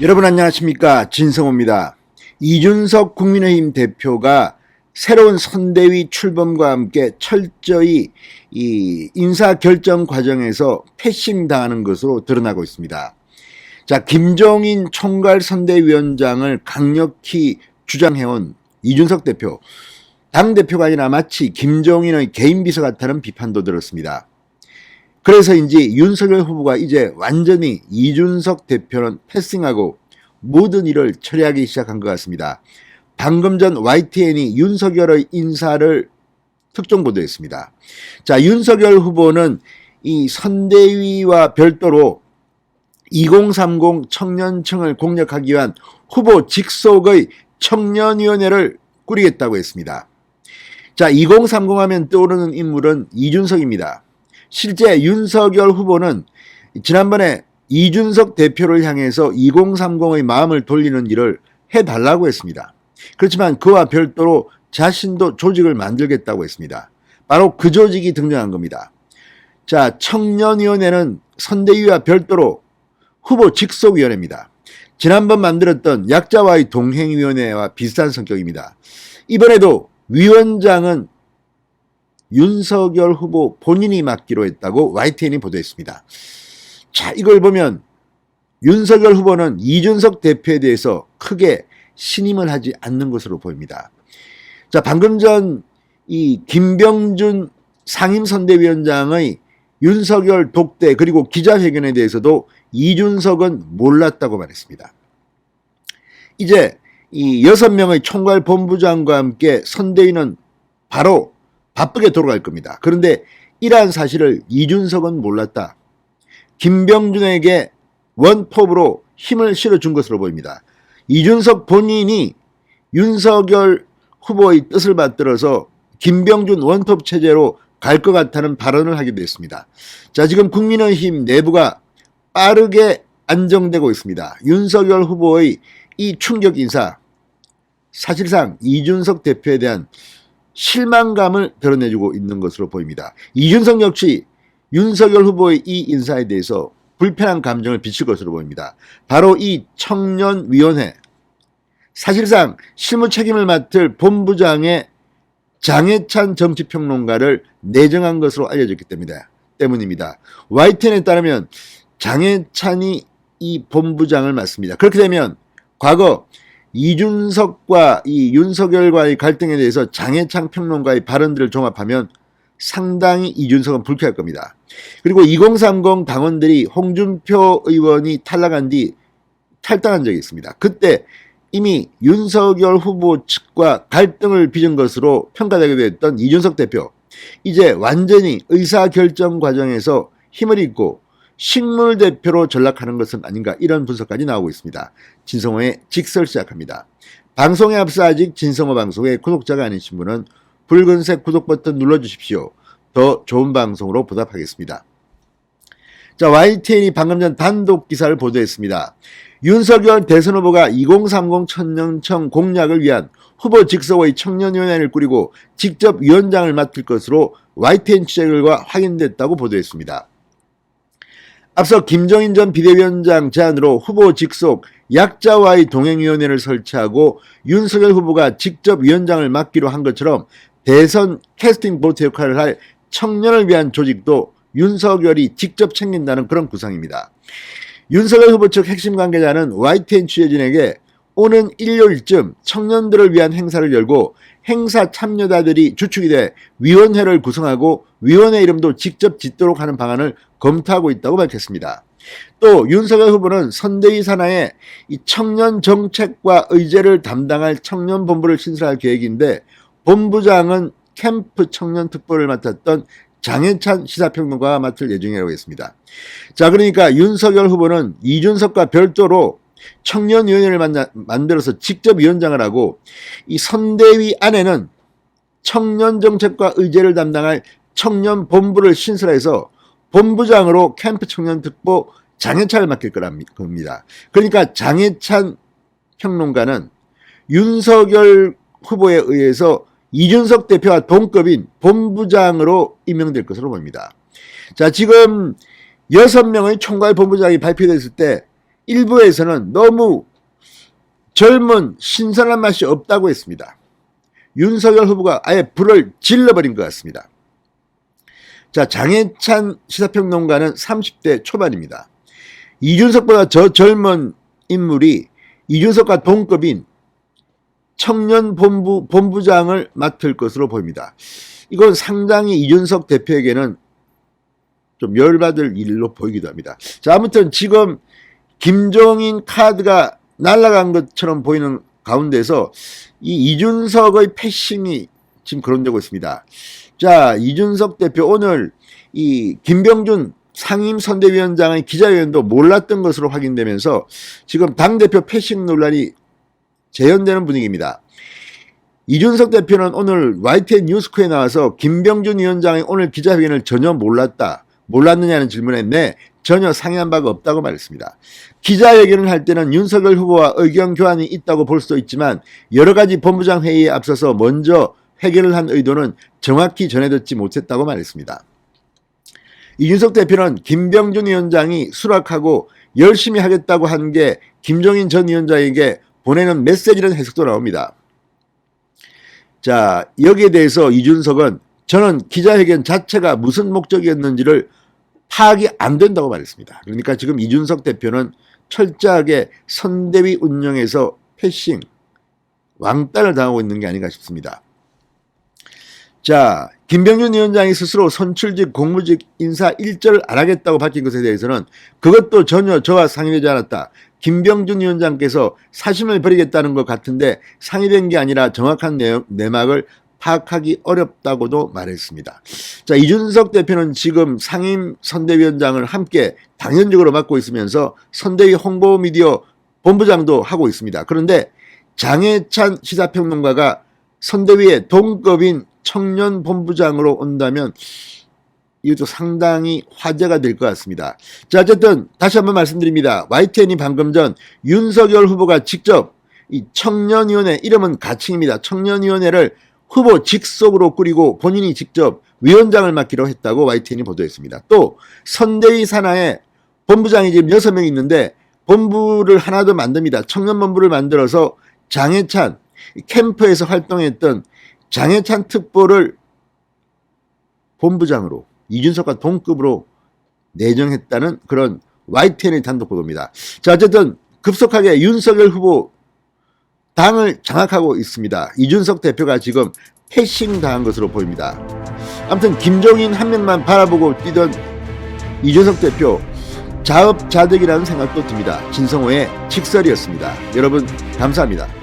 여러분 안녕하십니까, 진성호입니다. 이준석 국민의힘 대표가 새로운 선대위 출범과 함께 철저히 이 인사결정 과정에서 패싱당하는 것으로 드러나고 있습니다. 자, 김종인 총괄선대위원장을 강력히 주장해온 이준석 대표, 당대표가 아니라 마치 김종인의 개인 비서 같다는 비판도 들었습니다. 그래서인지 윤석열 후보가 이제 완전히 이준석 대표는 패싱하고 모든 일을 처리하기 시작한 것 같습니다. 방금 전 YTN이 윤석열의 인사를 특종 보도했습니다. 자, 윤석열 후보는 이 선대위와 별도로 2030 청년층을 공략하기 위한 후보 직속의 청년위원회를 꾸리겠다고 했습니다. 자, 2030 하면 떠오르는 인물은 이준석입니다. 실제 윤석열 후보는 지난번에 이준석 대표를 향해서 2030의 마음을 돌리는 일을 해달라고 했습니다. 그렇지만 그와 별도로 자신도 조직을 만들겠다고 했습니다. 바로 그 조직이 등장한 겁니다. 자, 청년위원회는 선대위와 별도로 후보 직속위원회입니다. 지난번 만들었던 약자와의 동행위원회와 비슷한 성격입니다. 이번에도 위원장은 윤석열 후보 본인이 맡기로 했다고 YTN이 보도했습니다. 자, 이걸 보면 윤석열 후보는 이준석 대표에 대해서 크게 신임을 하지 않는 것으로 보입니다. 자, 방금 전 이 김병준 상임선대위원장의 윤석열 독대 그리고 기자회견에 대해서도 이준석은 몰랐다고 말했습니다. 이제 이 6명의 총괄본부장과 함께 선대위는 바로 바쁘게 돌아갈 겁니다. 그런데 이러한 사실을 이준석은 몰랐다. 김병준에게 원톱으로 힘을 실어준 것으로 보입니다. 이준석 본인이 윤석열 후보의 뜻을 받들어서 김병준 원톱 체제로 갈 것 같다는 발언을 하기도 했습니다. 자, 지금 국민의힘 내부가 빠르게 안정되고 있습니다. 윤석열 후보의 이 충격 인사, 사실상 이준석 대표에 대한 실망감을 드러내주고 있는 것으로 보입니다. 이준석 역시 윤석열 후보의 이 인사에 대해서 불편한 감정을 비칠 것으로 보입니다. 바로 이 청년위원회, 사실상 실무 책임을 맡을 본부장의 장해찬 정치평론가를 내정한 것으로 알려졌기 때문입니다. YTN에 따르면 장해찬이 이 본부장을 맡습니다. 그렇게 되면 과거 이준석과 이 윤석열과의 갈등에 대해서 장해찬 평론가의 발언들을 종합하면 상당히 이준석은 불쾌할 겁니다. 그리고 2030 당원들이 홍준표 의원이 탈락한 뒤 탈당한 적이 있습니다. 그때 이미 윤석열 후보 측과 갈등을 빚은 것으로 평가되기도 했던 이준석 대표, 이제 완전히 의사결정 과정에서 힘을 잃고 식물 대표로 전락하는 것은 아닌가, 이런 분석까지 나오고 있습니다. 진성호의 직설 시작합니다. 방송에 앞서 아직 진성호 방송의 구독자가 아니신 분은 붉은색 구독 버튼 눌러주십시오. 더 좋은 방송으로 보답하겠습니다. 자, YTN이 방금 전 단독 기사를 보도했습니다. 윤석열 대선 후보가 2030 청년청 공략을 위한 후보 직속의 청년위원회를 꾸리고 직접 위원장을 맡을 것으로 YTN 취재 결과 확인됐다고 보도했습니다. 앞서 김종인 전 비대위원장 제안으로 후보 직속 약자와의 동행위원회를 설치하고 윤석열 후보가 직접 위원장을 맡기로 한 것처럼 대선 캐스팅 보트 역할을 할 청년을 위한 조직도 윤석열이 직접 챙긴다는 그런 구상입니다. 윤석열 후보 측 핵심 관계자는 YTN 취재진에게 오는 일요일쯤 청년들을 위한 행사를 열고 행사 참여자들이 주축이 돼 위원회를 구성하고 위원회 이름도 직접 짓도록 하는 방안을 검토하고 있다고 밝혔습니다. 또 윤석열 후보는 선대위 산하에 이 청년 정책과 의제를 담당할 청년본부를 신설할 계획인데, 본부장은 캠프 청년 특보를 맡았던 장해찬 시사평론가가 맡을 예정이라고 했습니다. 자, 그러니까 윤석열 후보는 이준석과 별도로 청년위원회를 만들어서 직접 위원장을 하고, 이 선대위 안에는 청년정책과 의제를 담당할 청년본부를 신설해서 본부장으로 캠프 청년특보 장해찬을 맡길 겁니다. 그러니까 장해찬 평론가는 윤석열 후보에 의해서 이준석 대표와 동급인 본부장으로 임명될 것으로 보입니다. 자, 지금 6명의 총괄 본부장이 발표됐을 때 일부에서는 너무 젊은 신선한 맛이 없다고 했습니다. 윤석열 후보가 아예 불을 질러버린 것 같습니다. 자, 장해찬 시사평론가는 30대 초반입니다. 이준석보다 더 젊은 인물이 이준석과 동급인 청년본부장을 맡을 것으로 보입니다. 이건 상당히 이준석 대표에게는 좀 열받을 일로 보이기도 합니다. 자, 아무튼 지금 김종인 카드가 날아간 것처럼 보이는 가운데서 이 이준석의 패싱이 지금 거론되고 있습니다. 자, 이준석 대표 오늘 이 김병준 상임선대위원장의 기자회견도 몰랐던 것으로 확인되면서 지금 당대표 패싱 논란이 재현되는 분위기입니다. 이준석 대표는 오늘 YTN 뉴스코에 나와서 김병준 위원장의 오늘 기자회견을 전혀 몰랐느냐는 질문에 네, 전혀 상의한 바가 없다고 말했습니다. 기자회견을 할 때는 윤석열 후보와 의견 교환이 있다고 볼 수도 있지만 여러 가지 본부장 회의에 앞서서 먼저 해결을 한 의도는 정확히 전해듣지 못했다고 말했습니다. 이준석 대표는 김병준 위원장이 수락하고 열심히 하겠다고 한 게 김종인 전 위원장에게 보내는 메시지라는 해석도 나옵니다. 자, 여기에 대해서 이준석은 저는 기자회견 자체가 무슨 목적이었는지를 파악이 안 된다고 말했습니다. 그러니까 지금 이준석 대표는 철저하게 선대위 운영에서 패싱, 왕따를 당하고 있는 게 아닌가 싶습니다. 자, 김병준 위원장이 스스로 선출직 공무직 인사 일절을 안 하겠다고 밝힌 것에 대해서는 그것도 전혀 저와 상의되지 않았다. 김병준 위원장께서 사심을 버리겠다는 것 같은데 상의된 게 아니라 정확한 내막을 파악하기 어렵다고도 말했습니다. 자, 이준석 대표는 지금 상임 선대위원장을 함께 당연적으로 맡고 있으면서 선대위 홍보 미디어 본부장도 하고 있습니다. 그런데 장해찬 시사평론가가 선대위의 동급인 청년 본부장으로 온다면 이것도 상당히 화제가 될 것 같습니다. 자, 어쨌든 다시 한번 말씀드립니다. YTN이 방금 전 윤석열 후보가 직접 이 청년위원회, 이름은 가칭입니다. 청년위원회를 후보 직속으로 꾸리고 본인이 직접 위원장을 맡기로 했다고 YTN이 보도했습니다. 또 선대위 산하에 본부장이 지금 6명이 있는데 본부를 하나 더 만듭니다. 청년본부를 만들어서 장해찬, 캠프에서 활동했던 장해찬 특보를 본부장으로 이준석과 동급으로 내정했다는 그런 YTN의 단독 보도입니다. 자, 어쨌든 급속하게 윤석열 후보 당을 장악하고 있습니다. 이준석 대표가 지금 패싱 당한 것으로 보입니다. 아무튼 김종인 한 명만 바라보고 뛰던 이준석 대표 자업자득이라는 생각도 듭니다. 진성호의 직설이었습니다. 여러분 감사합니다.